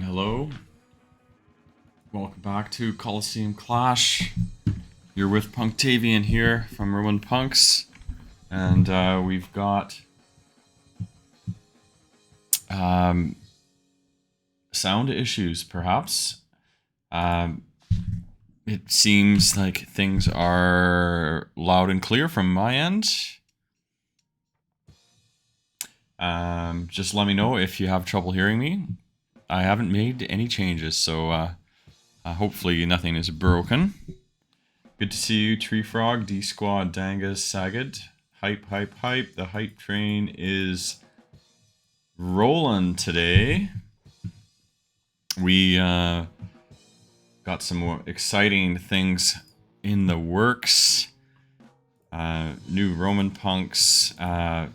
Hello. Welcome back to Colosseum Clash. You're with Punktavian here from RomanPunks. And we've got sound issues, perhaps. It seems like things are loud and clear from my end. Just let me know if you have trouble hearing me. I haven't made any changes, so hopefully nothing is broken. Good to see you, Tree Frog, D Squad, Dangus, Sagged. Hype, hype, hype. The hype train is rolling today. We got some more exciting things in the works. New RomanPunks,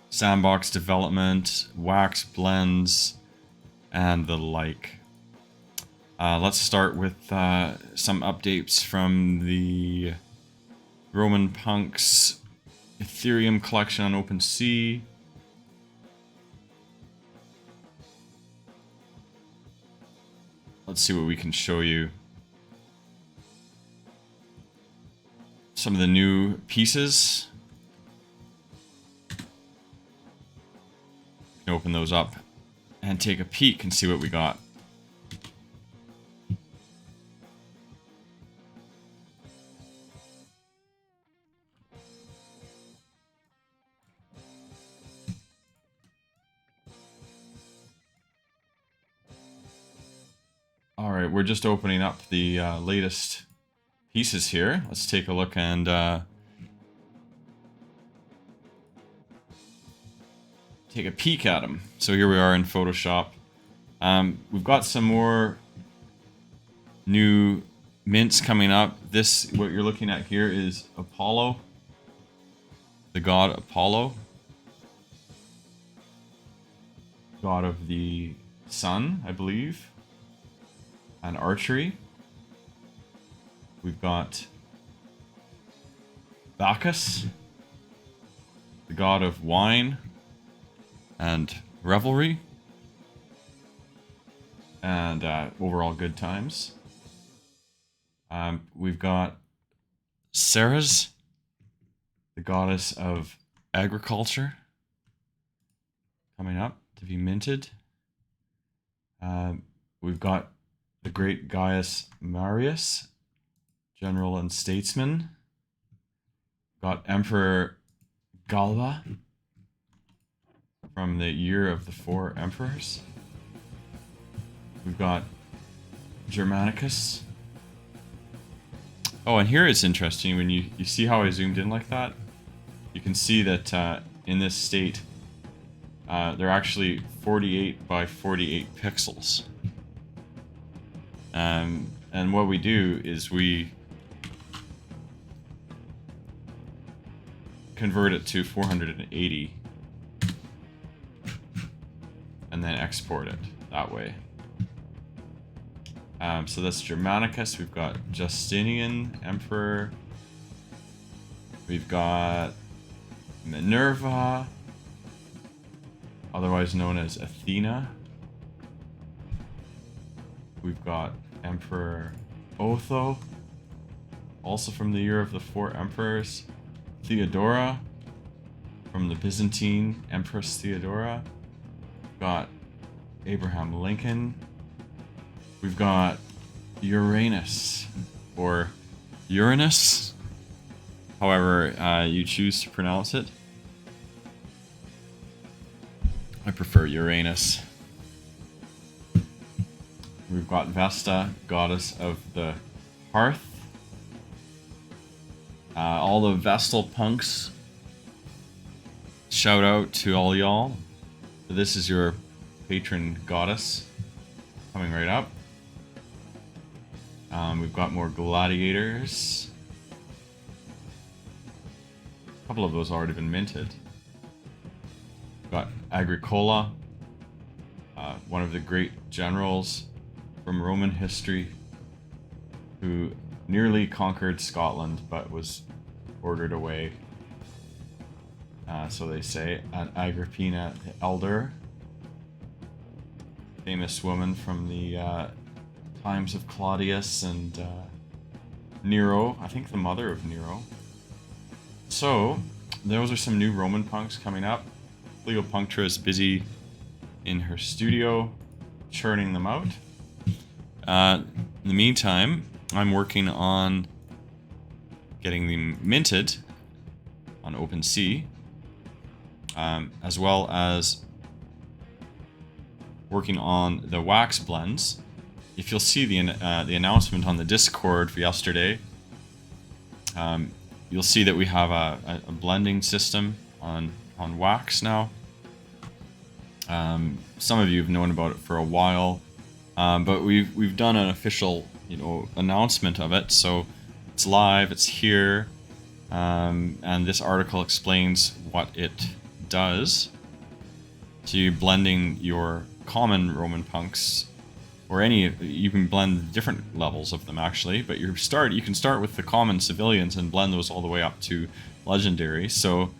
sandbox development, wax blends, and the like. Let's start with some updates from the RomanPunks Ethereum collection on OpenSea. Let's see what we can show you. Some of the new pieces. You can open those up and take a peek and see what we got. All right, we're just opening up the latest pieces here. Let's take a look and take a peek at them. So here we are in Photoshop. We've got some more new mints coming up. This, what you're looking at here, is Apollo, the god Apollo, god of the sun, I believe, and archery. We've got Bacchus, the god of wine and revelry, and overall good times. We've got Ceres, the goddess of agriculture, coming up to be minted. We've got the great Gaius Marius, general and statesman. Got Emperor Galba from the Year of the Four Emperors. We've got Germanicus. Oh, and here it's interesting, when you see how I zoomed in like that, you can see that in this state, they're actually 48 by 48 pixels. And what we do is we convert it to 480 and then export it that way. So that's Germanicus. We've got Justinian, Emperor. We've got Minerva, otherwise known as Athena. We've got Emperor Otho, also from the Year of the Four Emperors. Theodora, from the Byzantine Empress Theodora. We've got Abraham Lincoln. We've got Uranus, or Uranus, however you choose to pronounce it. I prefer Uranus. We've got Vesta, goddess of the hearth. All the Vestal punks, shout out to all y'all. This is your patron goddess coming right up. We've got more gladiators. A couple of those already been minted. We've got Agricola, one of the great generals from Roman history, who nearly conquered Scotland but was ordered away. So they say. And Agrippina the Elder, famous woman from the times of Claudius and Nero. I think the mother of Nero. So, those are some new Roman punks coming up. Cleopatra is busy in her studio churning them out. In the meantime, I'm working on getting them minted on OpenSea, as well as working on the wax blends. If you'll see the announcement on the Discord for yesterday, you'll see that we have a blending system on wax now. Some of you have known about it for a while, but we've done an official announcement of it. So it's live, it's here, and this article explains what it does. So you're blending your common Roman punks, or you can blend different levels of them actually, but you can start with the common civilians and blend those all the way up to legendary. So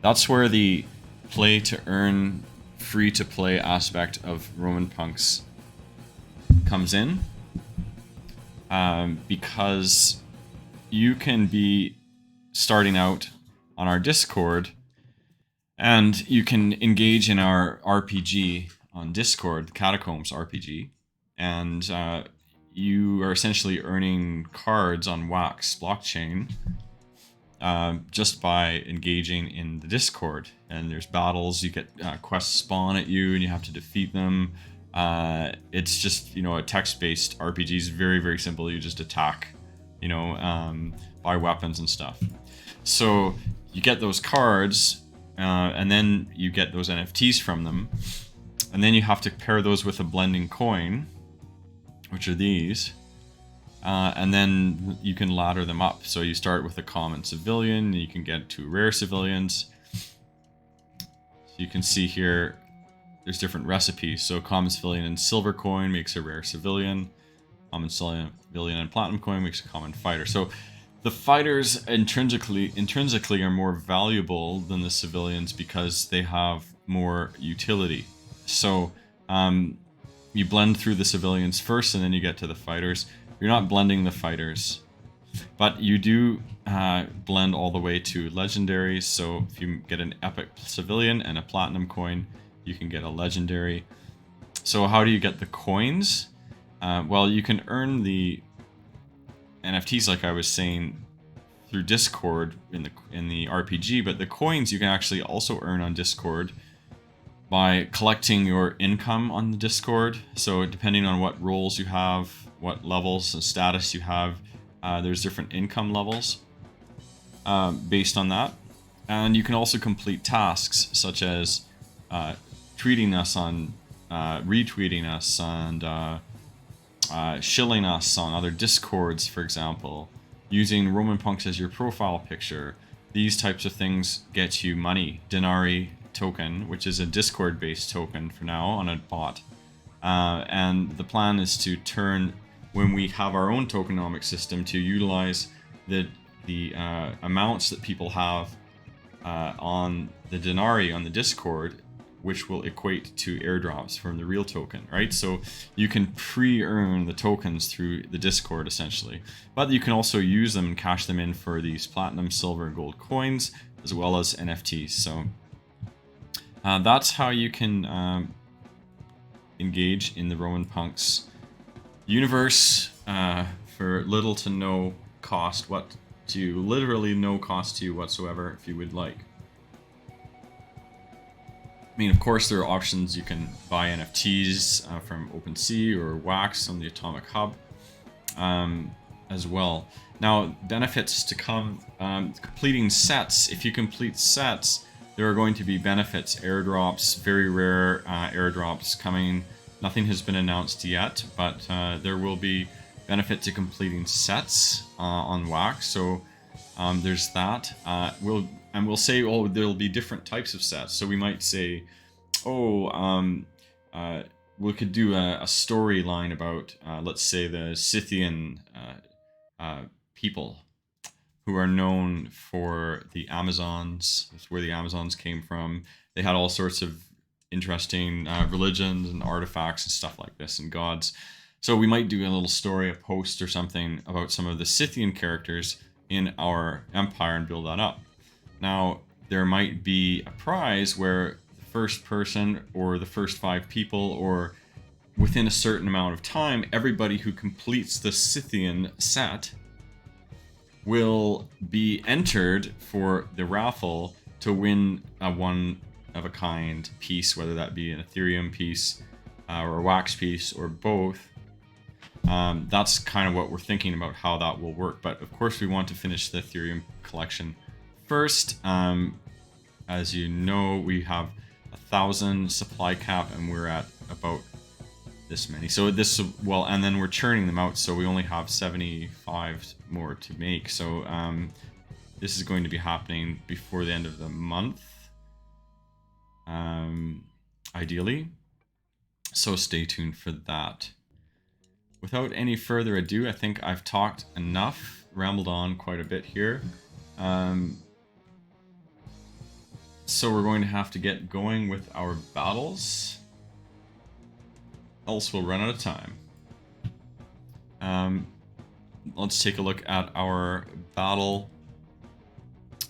that's where the play to earn, free to play aspect of Roman punks comes in, because you can be starting out on our Discord and you can engage in our RPG on Discord, the Catacombs RPG, and you are essentially earning cards on Wax blockchain just by engaging in the Discord. And there's battles, you get quests spawn at you and you have to defeat them. It's just, a text-based RPG is very, very simple. You just attack, buy weapons and stuff. So you get those cards, and then you get those NFTs from them. And then you have to pair those with a blending coin, which are these. And then you can ladder them up. So you start with a common civilian, you can get 2 rare civilians. So you can see here, there's different recipes. So common civilian and silver coin makes a rare civilian. Common civilian and platinum coin makes a common fighter. So the fighters intrinsically are more valuable than the civilians because they have more utility. So you blend through the civilians first and then you get to the fighters. You're not blending the fighters, but you do blend all the way to legendaries. So if you get an epic civilian and a platinum coin, you can get a legendary. So how do you get the coins? Well, you can earn the NFTs, like I was saying, through Discord in the RPG, but the coins you can actually also earn on Discord by collecting your income on the Discord. So depending on what roles you have, what levels and status you have, there's different income levels based on that. And you can also complete tasks such as tweeting us on, retweeting us, and shilling us on other Discords, for example, using RomanPunks as your profile picture. These types of things get you money. Denarii token, which is a Discord-based token for now on a bot. And the plan is to turn, when we have our own tokenomic system, to utilize the amounts that people have on the Denarii on the Discord, which will equate to airdrops from the real token, right? So you can pre-earn the tokens through the Discord, essentially. But you can also use them and cash them in for these platinum, silver, and gold coins, as well as NFTs. So that's how you can engage in the RomanPunks universe for little to no cost, literally no cost to you whatsoever, if you would like. I mean, of course, there are options. You can buy NFTs from OpenSea or Wax on the Atomic Hub as well. Now, benefits to come. Completing sets. If you complete sets, there are going to be benefits. Airdrops, very rare airdrops coming. Nothing has been announced yet, but there will be benefit to completing sets on Wax. So there's that. We'll say, oh, there'll be different types of sets. So we might say, we could do a storyline about, let's say, the Scythian people who are known for the Amazons. That's where the Amazons came from. They had all sorts of interesting religions and artifacts and stuff like this and gods. So we might do a little story, a post or something about some of the Scythian characters in our empire and build that up. Now, there might be a prize where the first person or the first 5 people, or within a certain amount of time, everybody who completes the Scythian set will be entered for the raffle to win a one-of-a-kind piece, whether that be an Ethereum piece or a wax piece or both. That's kind of what we're thinking about how that will work. But of course, we want to finish the Ethereum collection first. As you know, we have 1,000 supply cap, and we're at about this many. So this, well, and then we're churning them out, so we only have 75 more to make. So this is going to be happening before the end of the month, ideally. So stay tuned for that. Without any further ado, I think I've talked enough, rambled on quite a bit here. So we're going to have to get going with our battles, else we'll run out of time. Let's take a look at our battle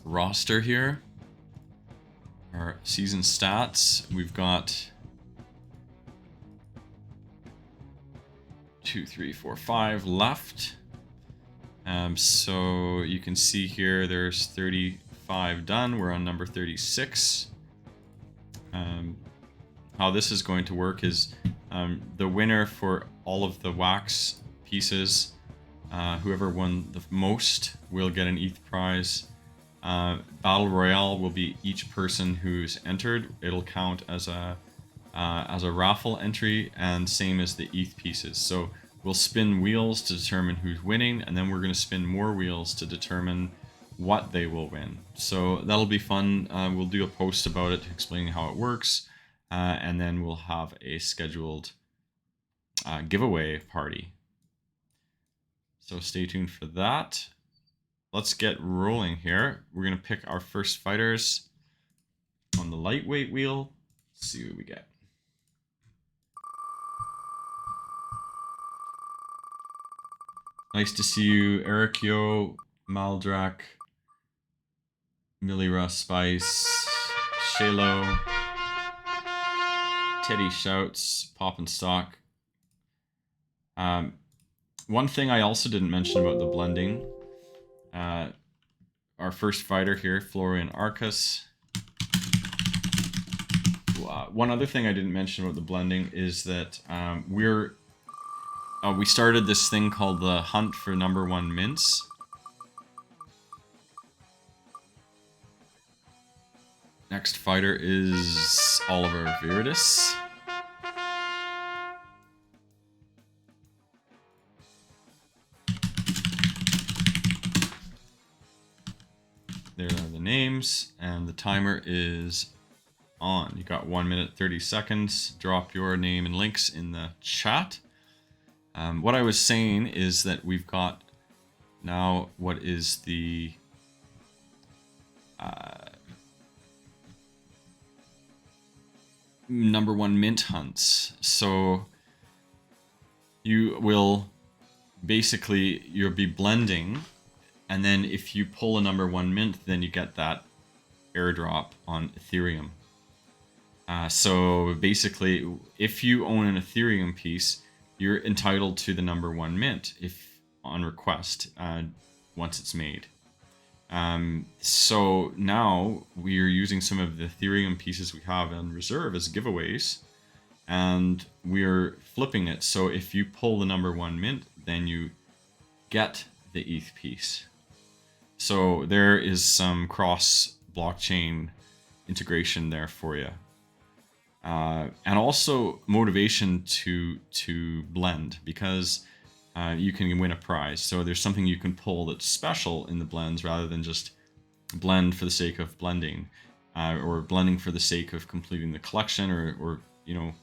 roster here. Our season stats. We've got 2, 3, 4, 5 left. So you can see here there's 35 done. We're on number 36. How this is going to work is the winner for all of the wax pieces, whoever won the most will get an ETH prize. Battle Royale will be each person who's entered. It'll count as a raffle entry, and same as the ETH pieces. So we'll spin wheels to determine who's winning, and then we're going to spin more wheels to determine what they will win. So that'll be fun. We'll do a post about it explaining how it works, and then we'll have a scheduled giveaway party. So stay tuned for that. Let's get rolling here. We're going to pick our first fighters on the lightweight wheel. Let's see what we get. Nice to see you, Erikyo, Maldrak, Millira Spice, Shalo, Teddy Shouts, Pop and Stock. One thing I also didn't mention about the blending. Our first fighter here, Florian Arcus. One other thing I didn't mention about the blending is that we started this thing called the Hunt for Number 1 Mints. Next fighter is Oliver Viridis. There are the names, and the timer is on. You got 1 minute 30 seconds. Drop your name and links in the chat. What I was saying is that we've got now what is the number 1 mint hunts. So you will basically, you'll be blending, and then if you pull a number 1 mint, then you get that airdrop on Ethereum. So basically, if you own an Ethereum piece, you're entitled to the number 1 mint if on request once it's made. So now we're using some of the Ethereum pieces we have in reserve as giveaways, and we're flipping it. So if you pull the number 1 mint, then you get the ETH piece. So there is some cross blockchain integration there for you. And also motivation to blend, because you can win a prize. So there's something you can pull that's special in the blends rather than just blend for the sake of blending, or blending for the sake of completing the collection, or you know,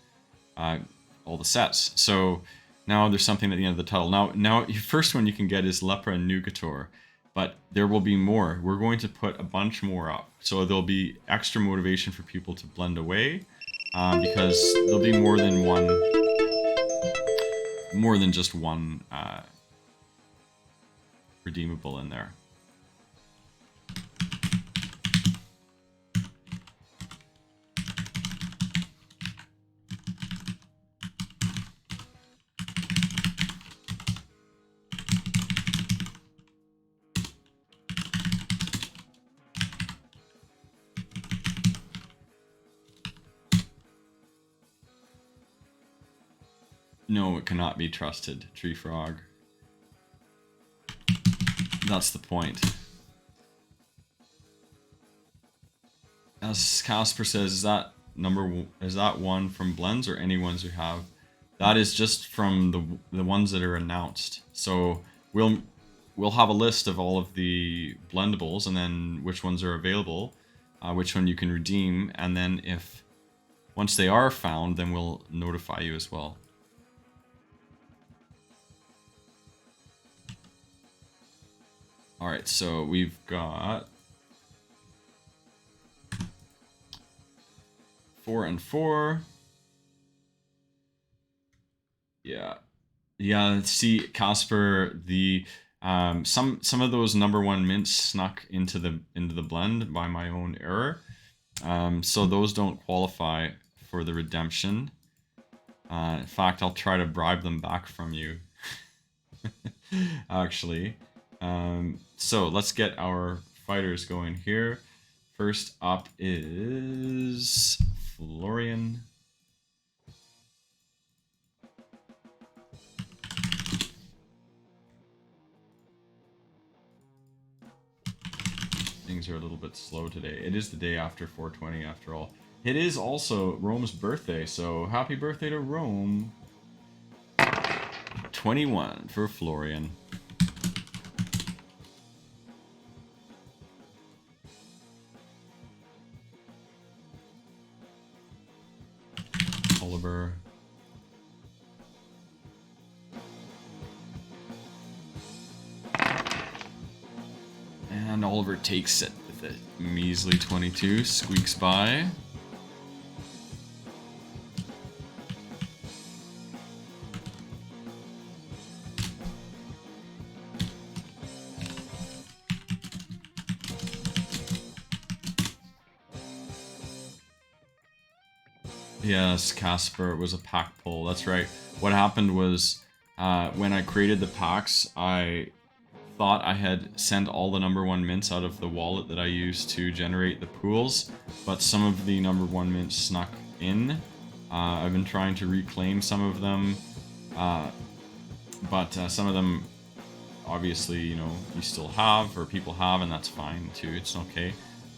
all the sets. So now there's something at the end of the tunnel. Now the first one you can get is Lepra and Nugator, but there will be more. We're going to put a bunch more up, so there'll be extra motivation for people to blend away. because there'll be more than just one redeemable in there. No, it cannot be trusted, Tree Frog. That's the point. As Casper says, is that one from blends or any ones you have? That is just from the ones that are announced. So we'll have a list of all of the blendables and then which ones are available, which one you can redeem, and then if once they are found, then we'll notify you as well. All right, so we've got 4 and 4. Yeah. See, Casper, the some of those #1 mints snuck into the blend by my own error, so those don't qualify for the redemption. In fact, I'll try to bribe them back from you. Actually, so let's get our fighters going here. First up is Florian. Things are a little bit slow today. It is the day after 420 after all. It is also Rome's birthday, so happy birthday to Rome. 21 for Florian. Oliver. And Oliver takes it with a measly 22, squeaks by. Yes, Casper, it was a pack pull. That's right. What happened was when I created the packs, I thought I had sent all the #1 mints out of the wallet that I used to generate the pools, but some of the #1 mints snuck in. I've been trying to reclaim some of them, but some of them, obviously, you still have, or people have, and that's fine too. It's okay,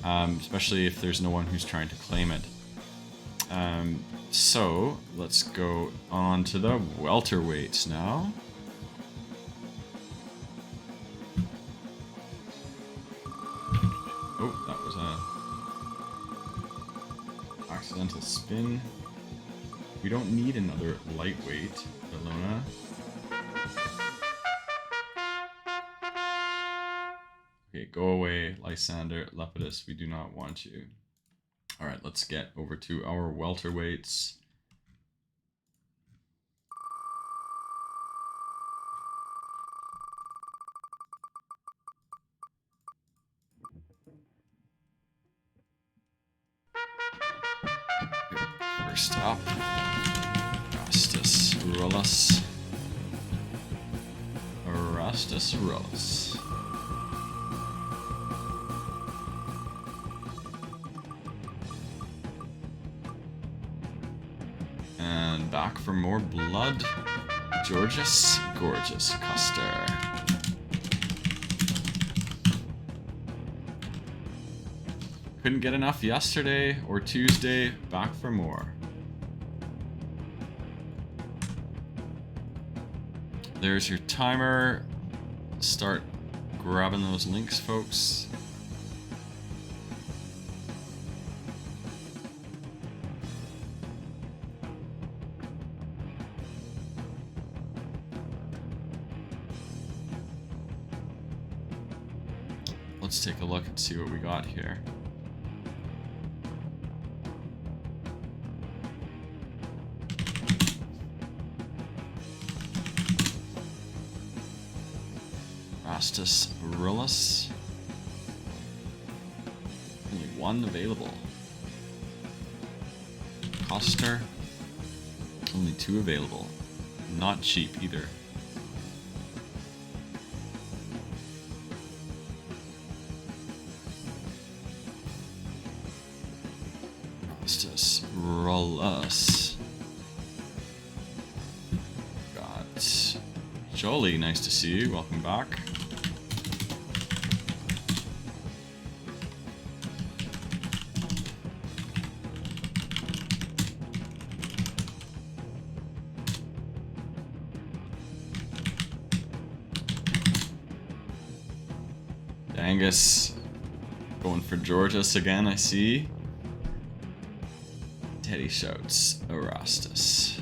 especially if there's no one who's trying to claim it. So let's go on to the welterweights now. Oh, that was a accidental spin. We don't need another lightweight, Bellona. Okay, go away, Lysander, Lepidus. We do not want you. All right, let's get over to our welterweights. First up, Erastus Rullus. Erastus Rullus. And back for more blood, Gorgeous Custer. Couldn't get enough yesterday or Tuesday, back for more. There's your timer. Start grabbing those links, folks. Let's take a look and see what we got here. Erastus Aurelius. Only one available. Coster. Only two available. Not cheap either. Erastus Aurelius. Got Jolie, nice to see you. Welcome back. Angus going for Georges again, I see. Teddy shouts Erastus.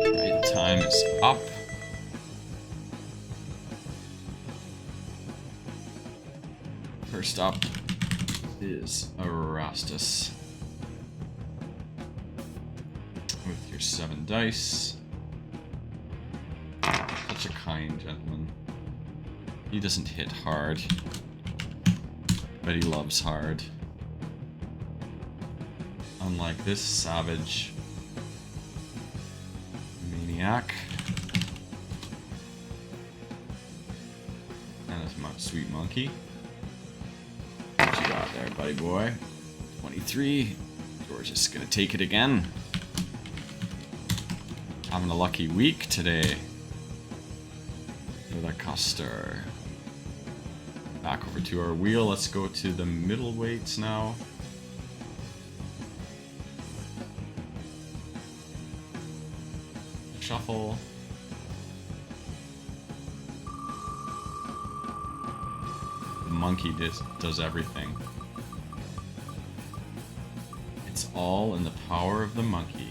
Right, time is up. First up is Erastus. With your 7 dice. Such a kind gentleman. He doesn't hit hard, but he loves hard. Unlike this savage maniac. And his sweet monkey. What you got there, buddy boy? 23. George is gonna take it again. Having a lucky week today. With a Coster. Back over to our wheel. Let's go to the middleweights now. Shuffle. The monkey does everything. It's all in the power of the monkey.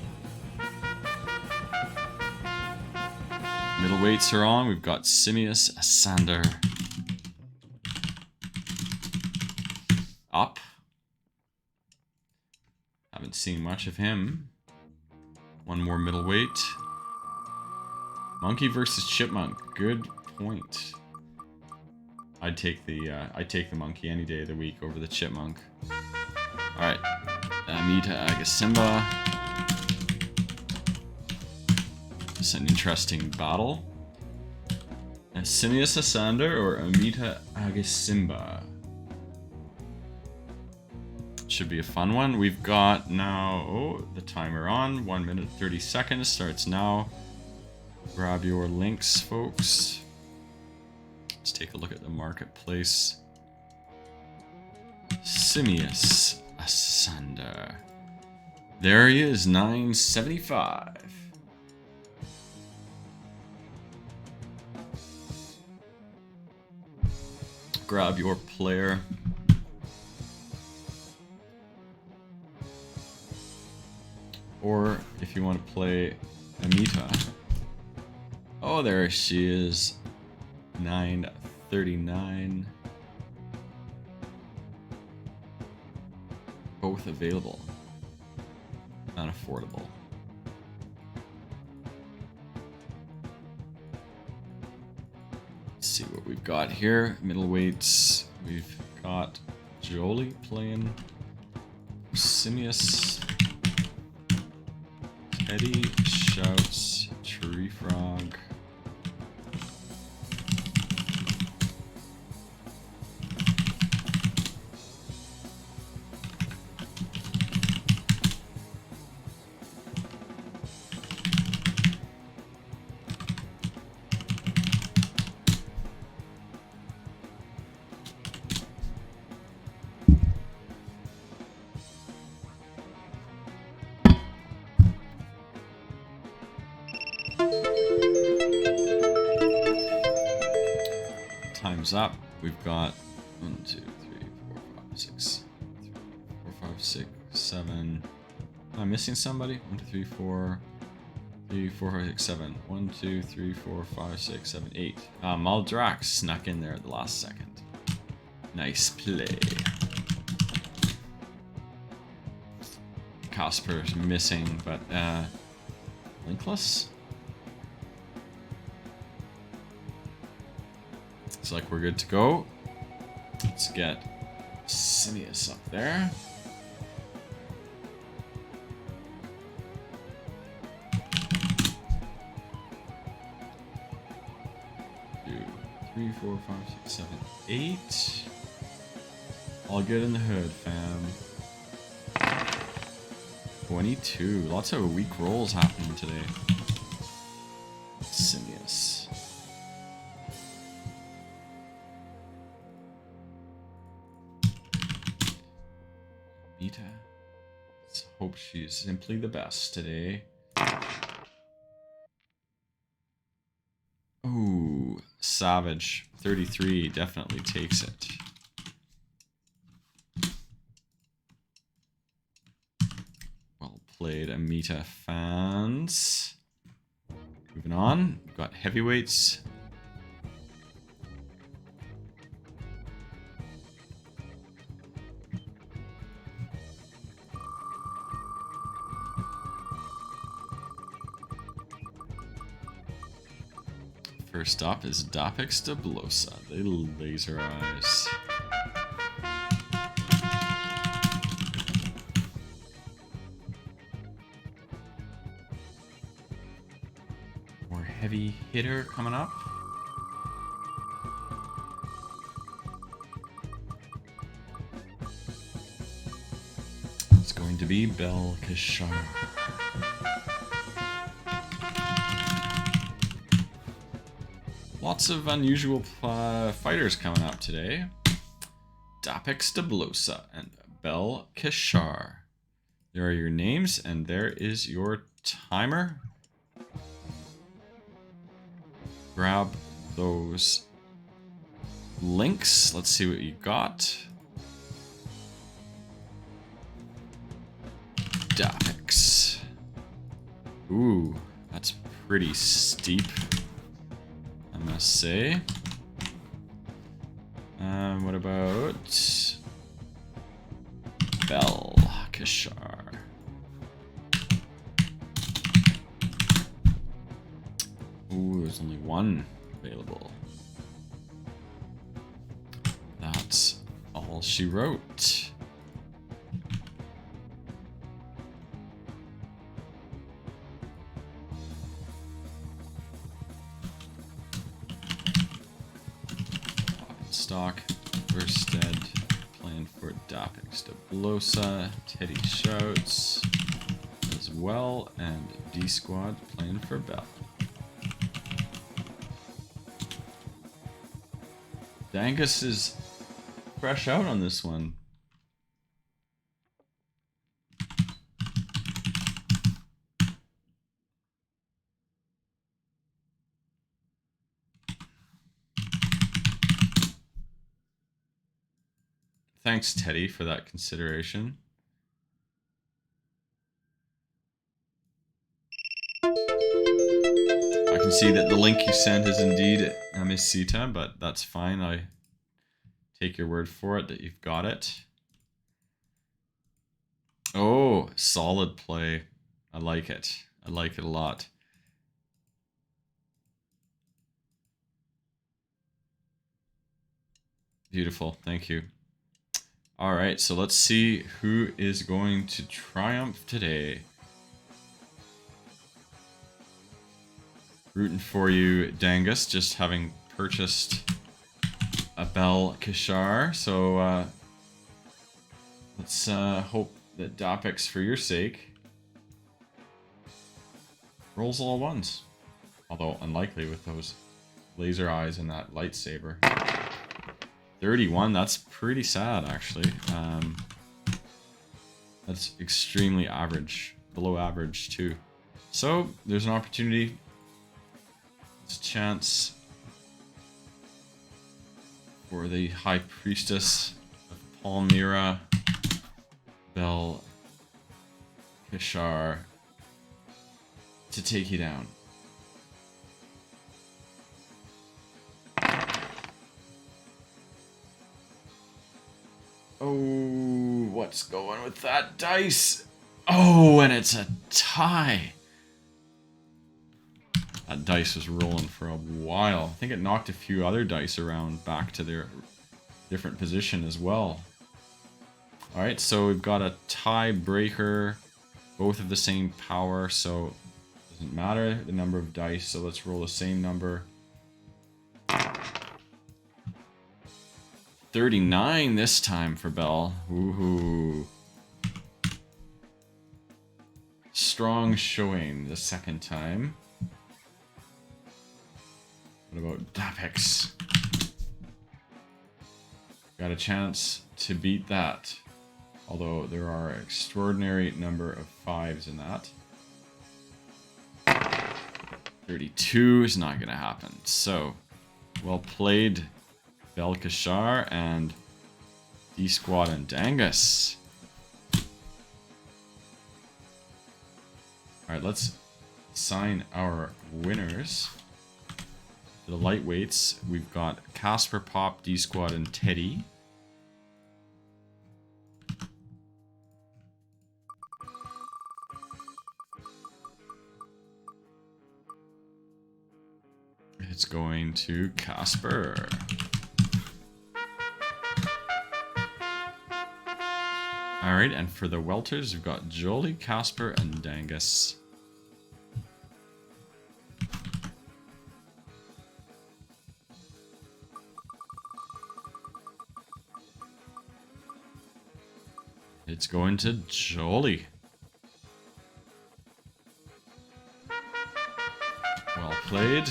Middleweights are on. We've got Simius Sander. Up. Haven't seen much of him. One more middleweight. Monkey versus Chipmunk. Good point. I'd take the monkey any day of the week over the Chipmunk. All right. Amita Agasimba. It's an interesting battle. Simius Sander or Amita Agasimba. Should be a fun one. We've got now, the timer on. 1 minute 30 seconds starts now. Grab your links, folks. Let's take a look at the marketplace. Simius Sander. There he is, 975. Grab your player. Or if you want to play Amita. Oh, there she is. 939. Both available. Not affordable. Let's see what we've got here. Middleweights. We've got Jolie playing Simius. Teddy shouts Tree Frog. Time's up. We've got 1, 2, 3, 4, 5, 6, 4, 5, 6, 7. Am I missing somebody? 1, 2, 3, 4, 3, 4, 5, 6, 7. 1, 2, 3, 4, 5, 6, 7, 8. Maldrax snuck in there at the last second. Nice play. Casper's missing, but Linkless? Looks like we're good to go. Let's get Simius up there. 3, 4, 5, 6, 7, 8. All good in the hood, fam. 22. Lots of weak rolls happening today. Simius. Beta. Let's hope she's simply the best today. Ooh, Savage. 33 definitely takes it. Well played, Amita fans. Moving on, we've got heavyweights. First up is Dapix Deblosa, the laser eyes. More heavy hitter coming up. It's going to be Bel Kishar. Lots of unusual fighters coming up today. Dapix Deblosa and Bel Kishar. There are your names, and there is your timer. Grab those links. Let's see what you got. Dapix. Ooh, that's pretty steep, I must say. What about Bel Kishar? Ooh, there's only one available. That's all she wrote. Stock, Versted, playing for Dapix Deblosa, Teddy Shouts as well, and D Squad playing for Bell. Dangus is fresh out on this one. Thanks, Teddy, for that consideration. I can see that the link you sent is indeed Miss Sita, but that's fine. I take your word for it that you've got it. Oh, solid play. I like it. I like it a lot. Beautiful. Thank you. All right, so let's see who is going to triumph today. Rooting for you, Dangus, just having purchased a Bel Kishar. So let's hope that Dapix, for your sake, rolls all ones. Although unlikely with those laser eyes and that lightsaber. 31, that's pretty sad, actually. That's extremely average. Below average, too. So, there's an opportunity. It's a chance for the High Priestess of Palmyra, Bel Kishar, to take you down. Oh, what's going with that dice? Oh, and it's a tie. That dice was rolling for a while. I think it knocked a few other dice around back to their different position as well. Alright, so we've got a tiebreaker. Both of the same power, so it doesn't matter the number of dice. So let's roll the same number. 39 this time for Bell. Woohoo. Strong showing the second time. What about Dapex? Got a chance to beat that. Although there are an extraordinary number of 5s in that. 32 is not going to happen. So, well played, Belkashar and D-Squad and Dangus. Alright, let's assign our winners. For the lightweights, we've got Casper, Pop, D-Squad, and Teddy. It's going to Casper. Alright, and for the welters, we've got Jolie, Casper, and Dangus. It's going to Jolie. Well played.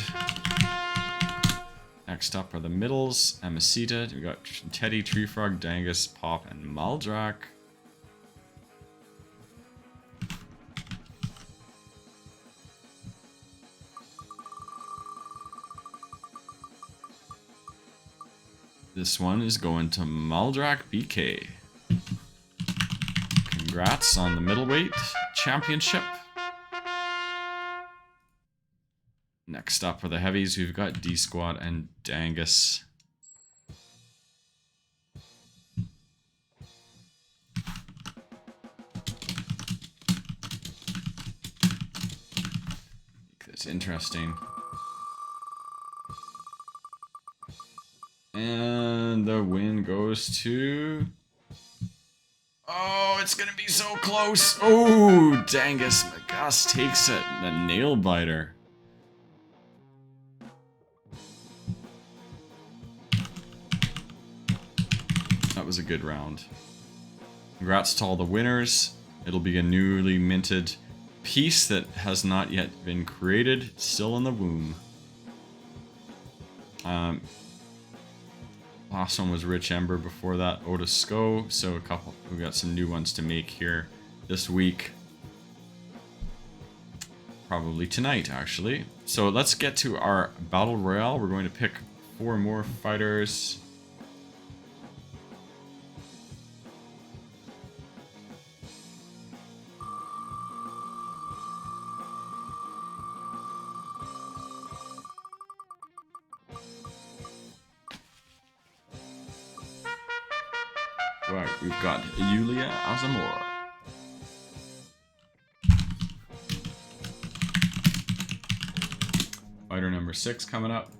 Next up are the middles. Amasita. We've got Teddy, Treefrog, Dangus, Pop, and Maldrak. This one is going to Maldrak BK. Congrats on the middleweight championship. Next up for the heavies, we've got D-Squad and Dangus. That's interesting. And the win goes to... Oh, it's gonna be so close. Oh, Dangus Magus takes it. The nail biter. That was a good round. Congrats to all the winners. It'll be a newly minted piece that has not yet been created. Still in the womb. Last one was Rich Ember. Before that, Otis Sko. So we got some new ones to make here this week. Probably tonight, actually. So let's get to our Battle Royale. We're going to pick 4 more fighters. Right, we've got Yulia Azamor. Fighter number 6 coming up.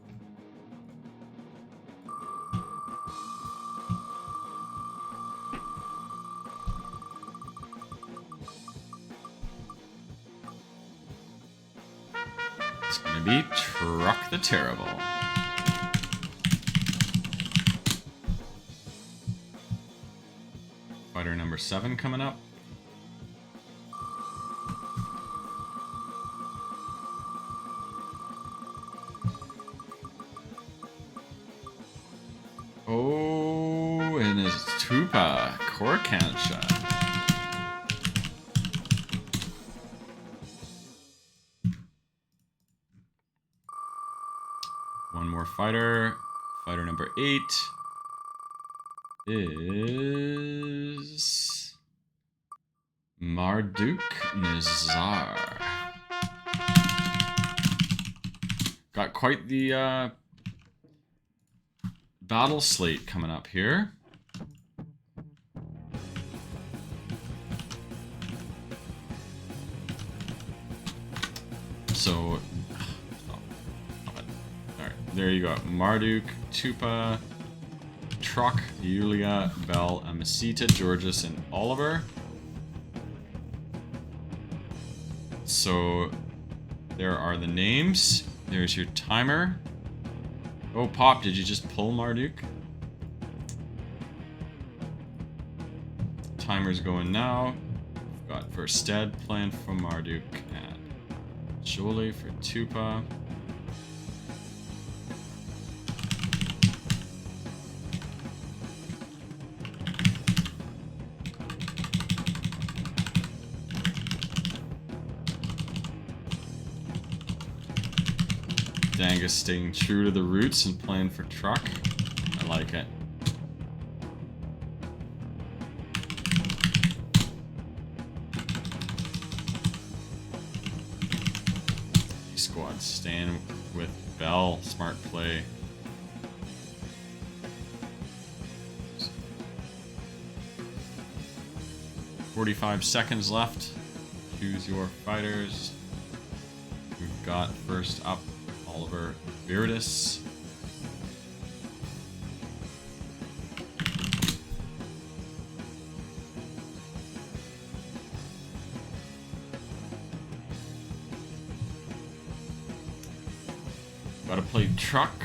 It's gonna be Truck the Terrible. Fighter number 7 coming up. Oh, and it's Tupa Korkansha. One more fighter. Fighter number 8 is Marduk Nizar. Got quite the battle slate coming up here. So, there you go. Marduk, Tupa, Truck, Yulia, Bell, Amasita, Georges, and Oliver. So there are the names. There's your timer. Oh, Pop, did you just pull Marduk? Timer's going now. We've got Versted planned for Marduk and Jolie for Tupa. Dangus staying true to the roots and playing for Truck. I like it. Squad staying with Bell. Smart play. "45 seconds left. Choose your fighters." We've got first up Oliver Viridis. Gotta play Truck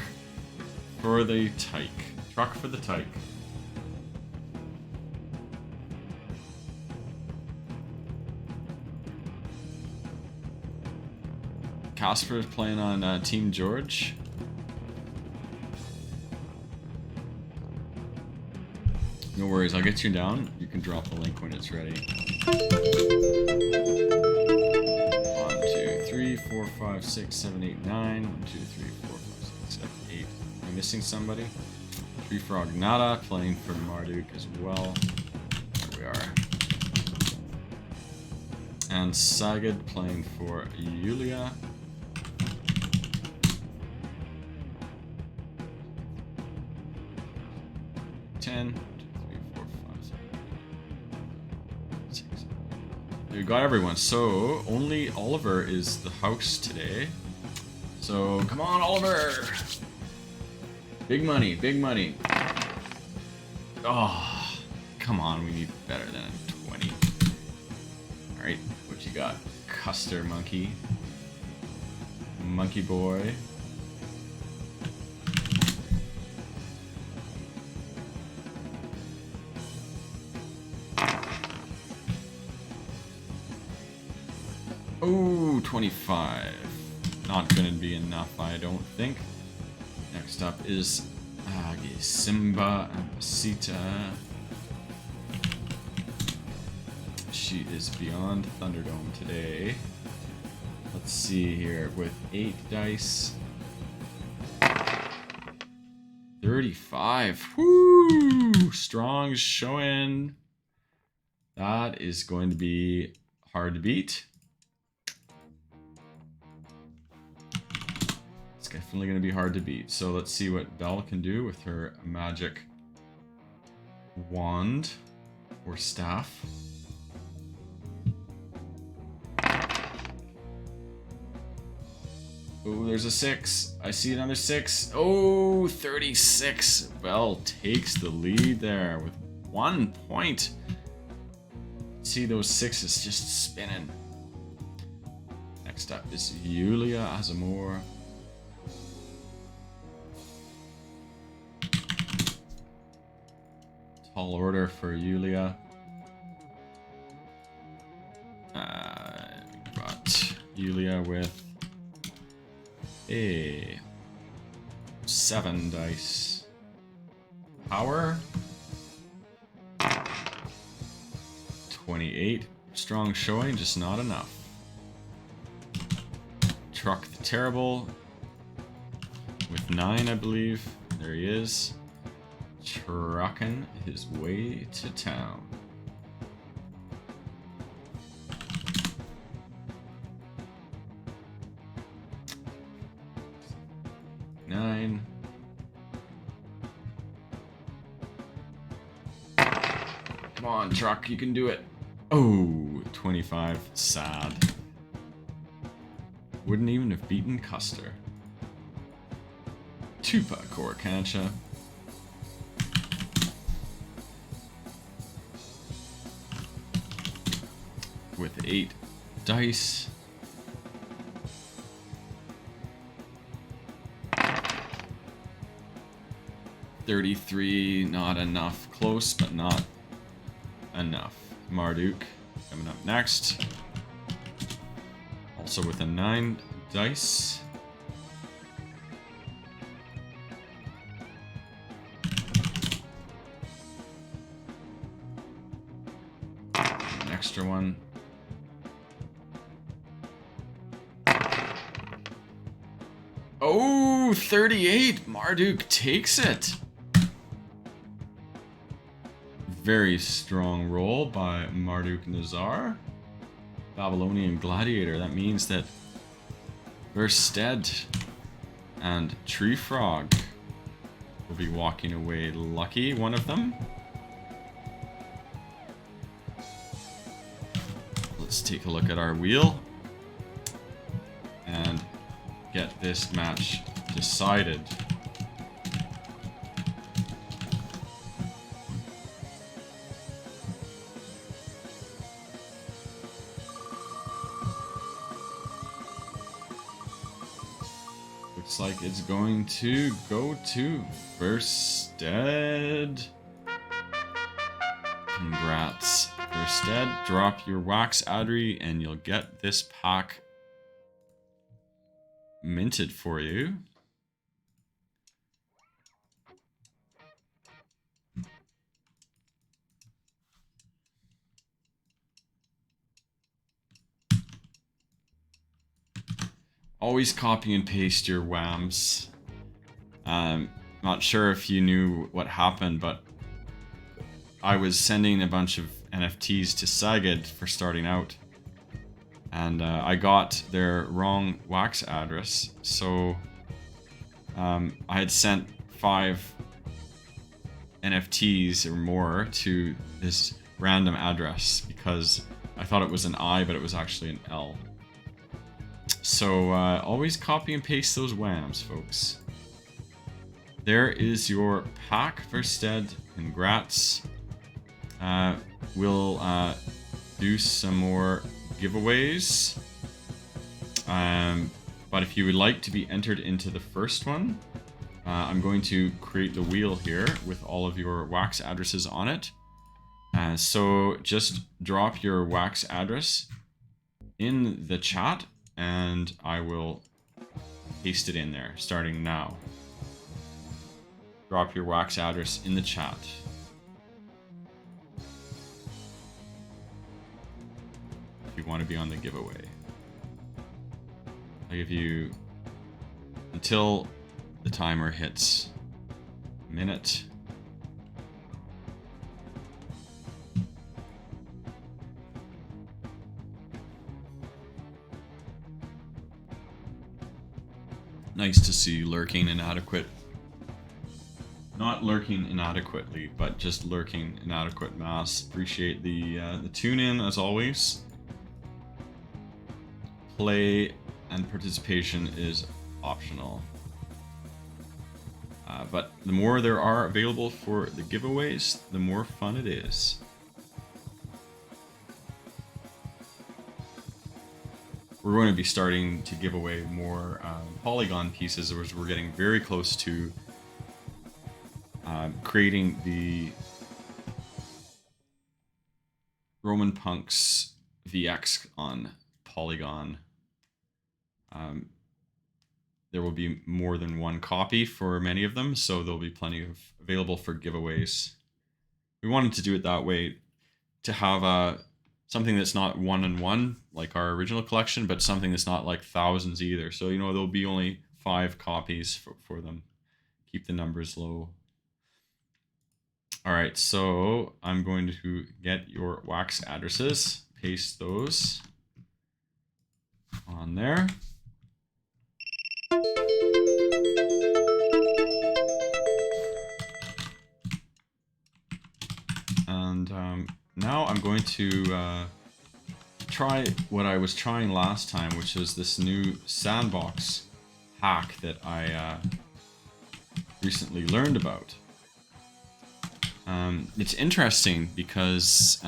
for the Tyke. Truck for the Tyke. Casper's playing on Team George. No worries, I'll get you down. You can drop the link when it's ready. 1, 2, 3, 4, 5, 6, 7, 8, 9. 1, 2, 3, 4, 5, 6, 7, 8. Am I missing somebody? Tree Frog Nada playing for Marduk as well. There we are. And Sagid playing for Yulia. We got everyone, so only Oliver is the house today. So come on, Oliver! Big money, big money. Oh, come on, we need better than a 20. Alright, what you got? Custer Monkey. Monkey Boy. Oh, 25. Not gonna be enough, I don't think. Next up is Simba Amasita. She is beyond Thunderdome today. Let's see here, with 8 dice. 35. Woo! Strong showing. That is going to be hard to beat. It's definitely going to be hard to beat. So let's see what Belle can do with her magic wand or staff. Oh, there's a 6. I see another 6. Oh, 36. Belle takes the lead there with 1 point. See those 6s just spinning. Next up is Yulia Azamor. Tall order for Yulia. Got Yulia with a 7 dice. Power. 28. Strong showing, just not enough. Truck the Terrible with 9, I believe. There he is. Trucking his way to town. Nine. Come on, Truck, you can do it. Oh, 25. Sad. Wouldn't even have beaten Custer. 2-pack or cancha. With 8 dice. $33, not enough. Close, but not enough. Marduk coming up next. Also with a 9 dice. An extra one. Oh, 38! Marduk takes it! Very strong roll by Marduk Nazar. Babylonian Gladiator. That means that Versted and Tree Frog will be walking away lucky, one of them. Let's take a look at our wheel and get this match decided. Looks like it's going to go to Versted. Congrats, Versted. Drop your Wax Adri and you'll get this pack minted for you. Always copy and paste your WAMs. Not sure if you knew what happened, but I was sending a bunch of NFTs to Sagid for starting out. And I got their wrong Wax address. So I had sent 5 NFTs or more to this random address because I thought it was an I, but it was actually an L. So always copy and paste those WAMs, folks. There is your pack, Versted. Congrats. We'll do some more giveaways. But if you would like to be entered into the first one, I'm going to create the wheel here with all of your Wax addresses on it. So just drop your Wax address in the chat and I will paste it in there starting now. Drop your Wax address in the chat. If you want to be on the giveaway. I'll give you until the timer hits a minute. Nice to see you lurking inadequate. Not lurking inadequately, but just lurking inadequate mass. Appreciate the tune in as always. Play and participation is optional. But the more there are available for the giveaways, the more fun it is. We're going to be starting to give away more polygon pieces as we're getting very close to creating the RomanPunk's VX on Polygon. There will be more than one copy for many of them, so there'll be plenty of available for giveaways. We wanted to do it that way to have something that's not 1-on-1 like our original collection, but something that's not like thousands either. So, you know, there'll be only 5 copies for them. Keep the numbers low. All right, so I'm going to get your Wax addresses, paste those on there. And now I'm going to try what I was trying last time, which is this new sandbox hack that I recently learned about. It's interesting because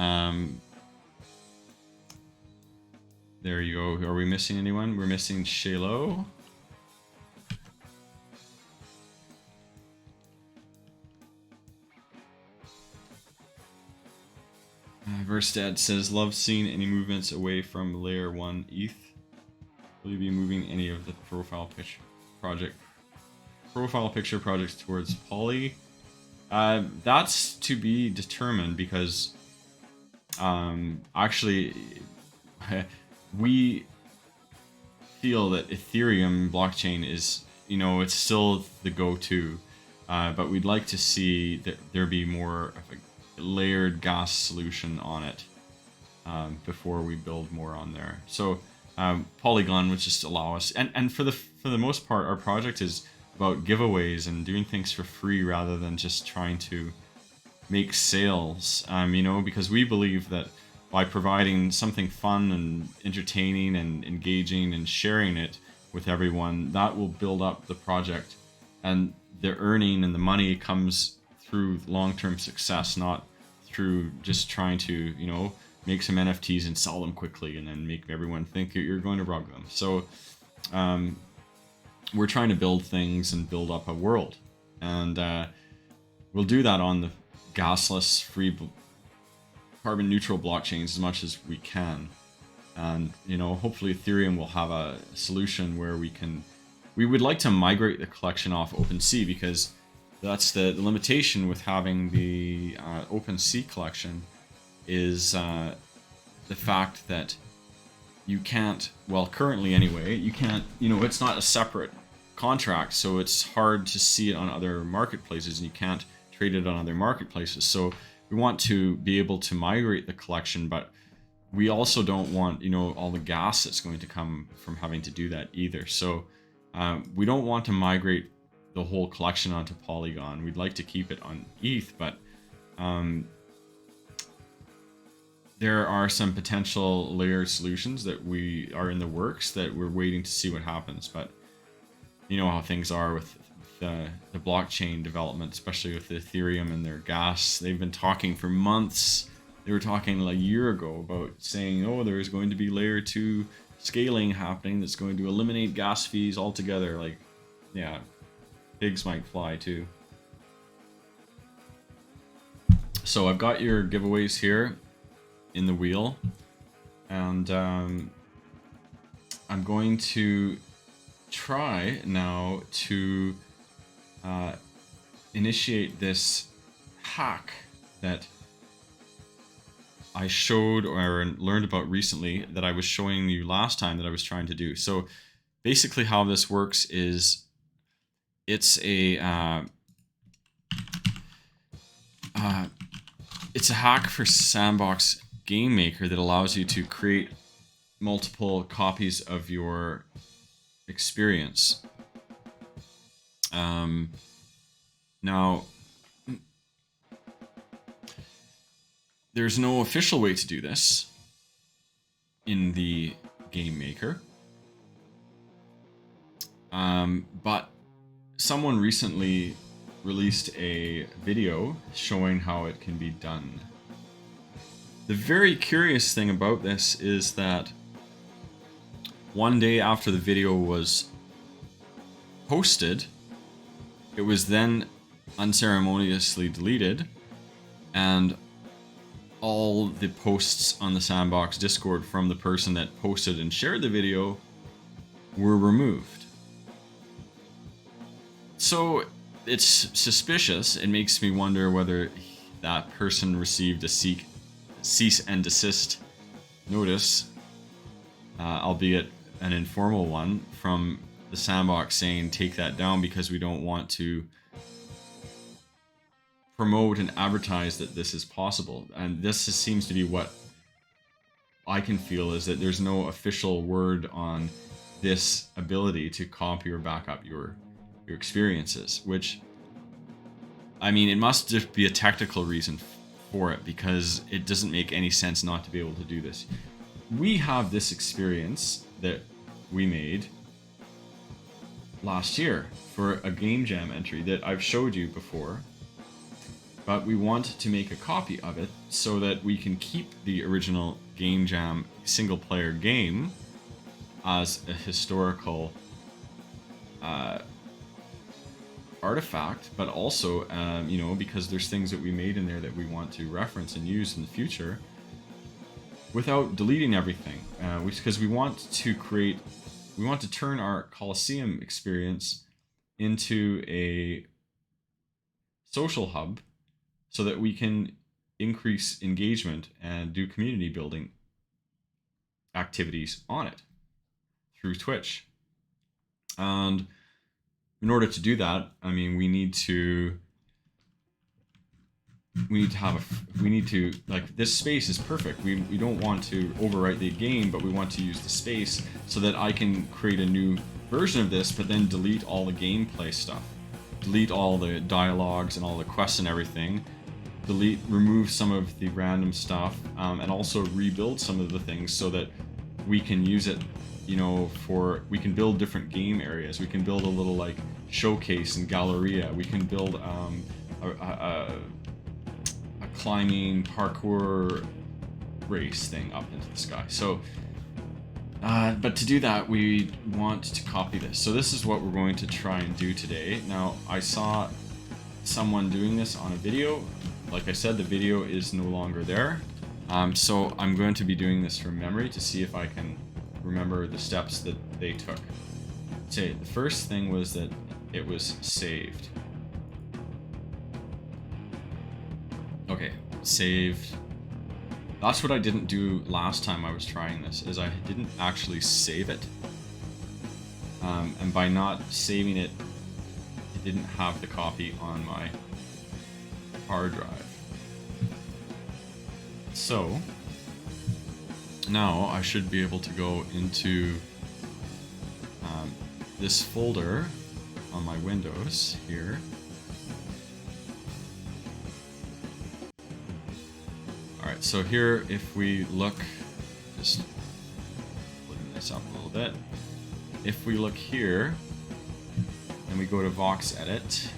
there you go. Are we missing anyone? We're missing Shalo. Verstad says, love seeing any movements away from layer 1 ETH. Will you be moving any of the profile picture projects towards Poly? That's to be determined because actually we feel that Ethereum blockchain is, it's still the go-to, but we'd like to see that there be more of a layered gas solution on it before we build more on there. So Polygon would just allow us, and for the most part, our project is about giveaways and doing things for free rather than just trying to make sales. Because we believe that by providing something fun and entertaining and engaging and sharing it with everyone, that will build up the project, and the earning and the money comes through long-term success, not through just trying to, make some NFTs and sell them quickly and then make everyone think you're going to rug them. So we're trying to build things and build up a world, and we'll do that on the gasless, free, carbon neutral blockchains as much as we can. And hopefully Ethereum will have a solution where we would like to migrate the collection off OpenSea, because that's the limitation with having the OpenSea collection is the fact that you can't, well, currently anyway, you can't, it's not a separate contract, so it's hard to see it on other marketplaces, and you can't trade it on other marketplaces. So we want to be able to migrate the collection, but we also don't want, all the gas that's going to come from having to do that either. So we don't want to migrate the whole collection onto Polygon. We'd like to keep it on ETH, but there are some potential layer solutions that we are in the works that we're waiting to see what happens. But you know how things are with the blockchain development, especially with Ethereum and their gas. They've been talking for months. They were talking like a year ago about saying, oh, there is going to be layer 2 scaling happening that's going to eliminate gas fees altogether. Like, yeah, pigs might fly too. So I've got your giveaways here in the wheel, and I'm going to try now to initiate this hack that I showed or learned about recently that I was showing you last time that I was trying to do. So basically how this works is it's a hack for Sandbox Game Maker that allows you to create multiple copies of your experience. Now, there's no official way to do this in the Game Maker, but someone recently released a video showing how it can be done. The very curious thing about this is that one day after the video was posted, it was then unceremoniously deleted, and all the posts on the Sandbox Discord from the person that posted and shared the video were removed. So it's suspicious. It makes me wonder whether that person received a cease and desist notice, albeit an informal one, from the Sandbox saying take that down because we don't want to promote and advertise that this is possible. And this seems to be what I can feel, is that there's no official word on this ability to copy or back up your experiences, which, I mean, it must just be a technical reason for it, because it doesn't make any sense not to be able to do this. We have this experience that we made last year for a game jam entry that I've showed you before. But we want to make a copy of it so that we can keep the original Game Jam single player game as a historical artifact, but also, you know, because there's things that we made in there that we want to reference and use in the future without deleting everything. Because we want to turn our Colosseum experience into a social hub so that we can increase engagement and do community building activities on it through Twitch. And in order to do that, I mean, we need to like, this space is perfect. We don't want to overwrite the game, but we want to use the space so that I can create a new version of this, but then delete all the gameplay stuff, delete all the dialogues and all the quests and everything, remove some of the random stuff, and also rebuild some of the things so that we can use it, you know, we can build different game areas. We can build a little like showcase and galleria. We can build a climbing parkour race thing up into the sky. So, but to do that, we want to copy this. So this is what we're going to try and do today. Now, I saw someone doing this on a video. Like I said, the video is no longer there. So I'm going to be doing this from memory to see if I can remember the steps that they took. Say, the first thing was that it was saved. Okay, saved. That's what I didn't do last time I was trying this, is I didn't actually save it. And by not saving it, it didn't have the copy on my hard drive. So now I should be able to go into this folder on my Windows here. Alright, so here, if we look, just putting this up a little bit, if we look here and we go to Vox Edit,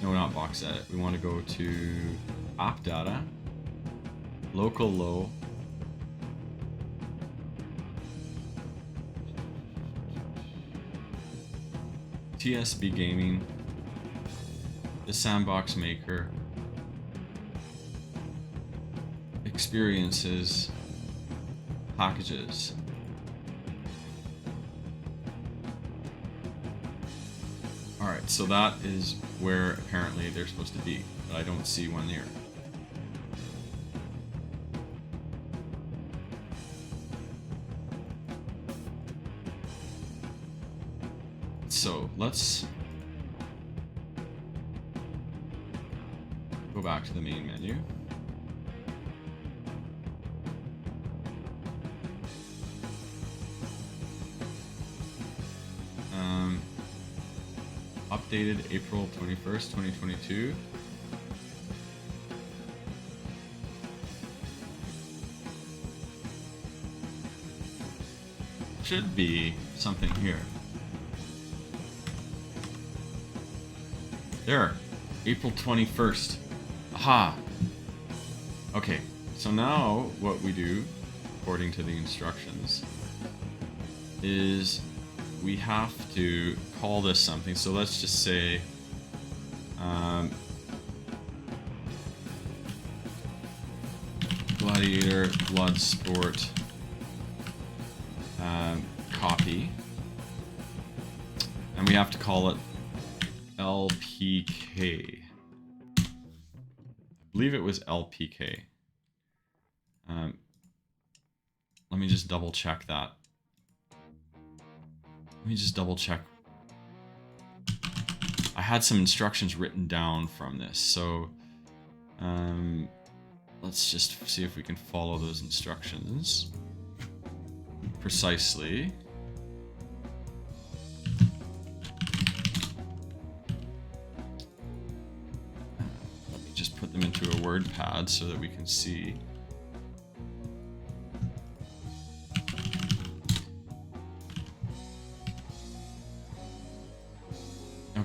no, not Vox Edit, we want to go to App Data, Local Low, TSB Gaming, the Sandbox Maker, Experiences, Packages. Alright, so that is where apparently they're supposed to be, but I don't see one here. So let's go back to the main menu. Updated April 21st, 2022. Should be something here. There, April 21st. Aha! Okay, so now what we do, according to the instructions, is we have to call this something. So let's just say Gladiator Bloodsport copy, and we have to call it LPK. I believe it was LPK. Let me just double check that. Let me just double check. I had some instructions written down from this, so let's just see if we can follow those instructions precisely. Let me just put them into a word pad so that we can see.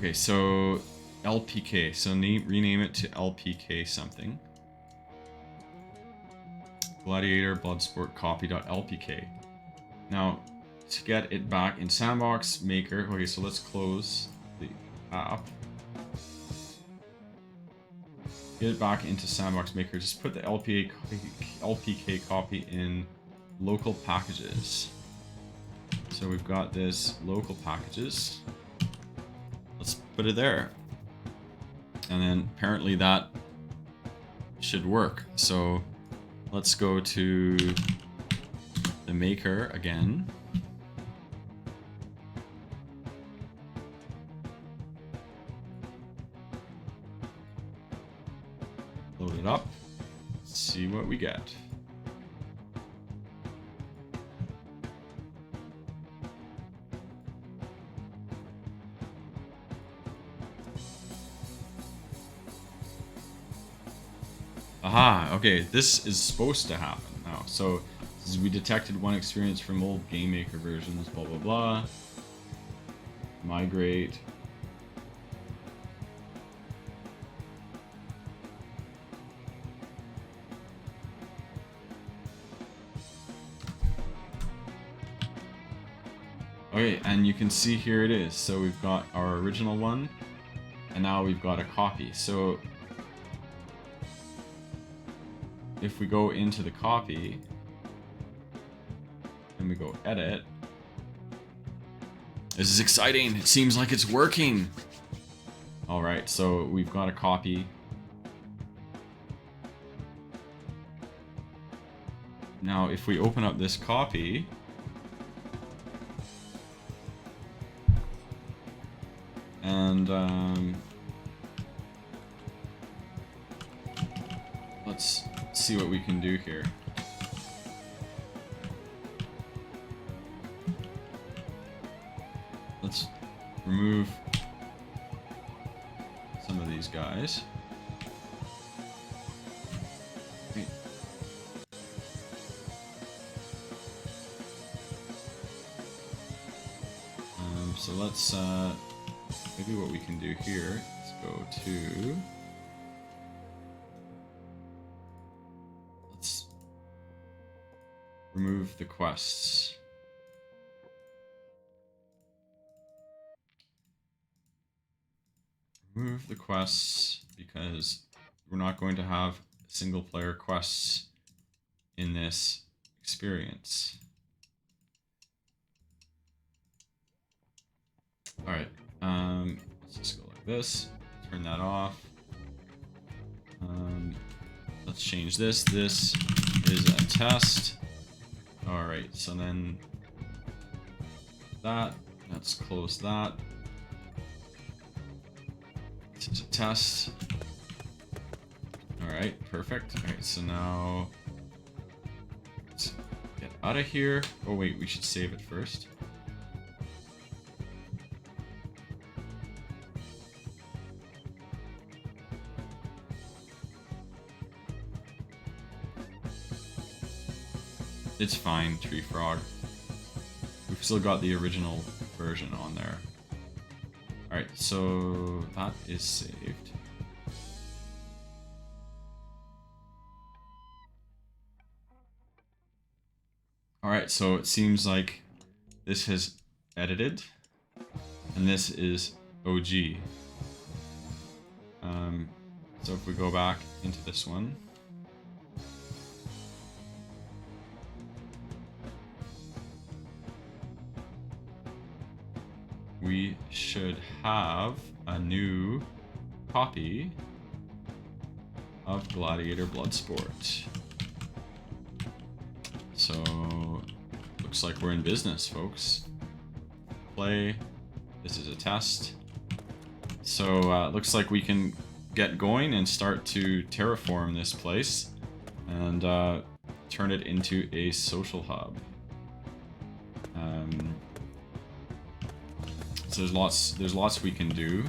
Okay, so LPK. So rename it to LPK something. Gladiator Bloodsport copy.lpk. Now, to get it back in Sandbox Maker, okay, so let's close the app. Get it back into Sandbox Maker. Just put the LPK copy in local packages. So we've got this local packages. Let's put it there. And then apparently that should work. So let's go to the maker again. Load it up. Let's see what we get. Aha, okay, this is supposed to happen now. So this is, we detected one experience from old Game Maker versions, blah blah blah. Migrate. Okay, and you can see here it is. So we've got our original one, and now we've got a copy. So if we go into the copy, and we go edit, this is exciting. It seems like it's working. All right, so we've got a copy. Now, if we open up this copy, and let's see what we can do here. Let's remove some of these guys. Okay. So let's maybe what we can do here. Let's go to. Let's remove the quests. Remove the quests because we're not going to have single player quests in this experience. All right, let's just go like this. Turn that off. Let's change this. This is a test. All right, so then that. Let's close that. This is a test. All right, perfect. All right, so now let's get out of here. Oh wait, we should save it first. It's fine, Tree Frog. We've still got the original version on there. Alright, so that is saved. Alright, so it seems like this has edited, and this is OG. So if we go back into this one, we should have a new copy of Gladiator Bloodsport. So, looks like we're in business, folks. Play. This is a test. So, looks like we can get going and start to terraform this place and turn it into a social hub. So there's lots we can do.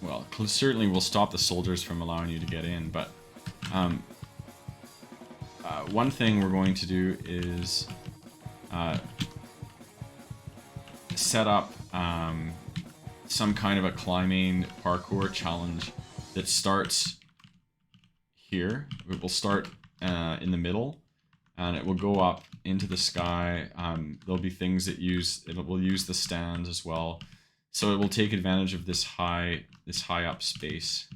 Well, certainly we'll stop the soldiers from allowing you to get in, but one thing we're going to do is set up some kind of a climbing parkour challenge that starts here. It will start in the middle, and it will go up into the sky. There'll be things that will use the stands as well, so it will take advantage of this high up space.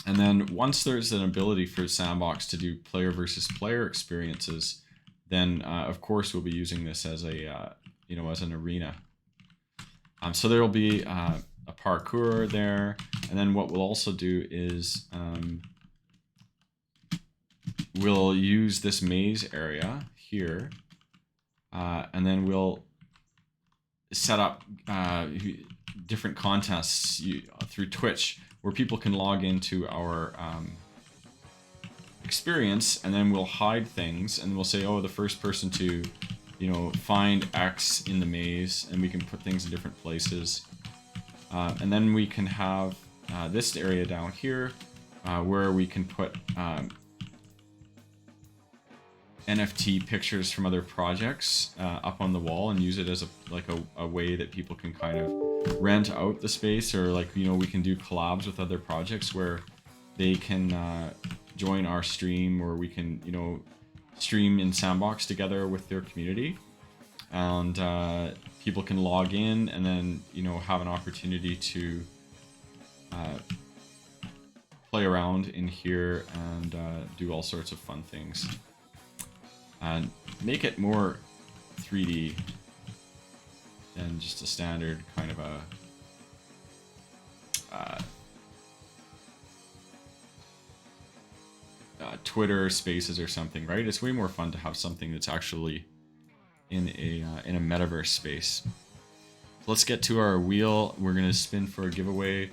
And then once there's an ability for Sandbox to do player versus player experiences, then of course we'll be using this as a as an arena. So there will be a parkour there, and then what we'll also do is we'll use this maze area here, and then we'll set up different contests through Twitch where people can log into our experience, and then we'll hide things, and we'll say, oh, the first person to find X in the maze, and we can put things in different places. And then we can have this area down here where we can put NFT pictures from other projects up on the wall and use it as a way that people can kind of rent out the space, or we can do collabs with other projects where they can join our stream, or we can stream in Sandbox together with their community, and people can log in and then have an opportunity to play around in here and do all sorts of fun things and make it more 3D than just a standard kind of a Twitter Spaces or something, right? It's way more fun to have something that's actually in a metaverse space. So let's get to our wheel. We're gonna spin for a giveaway.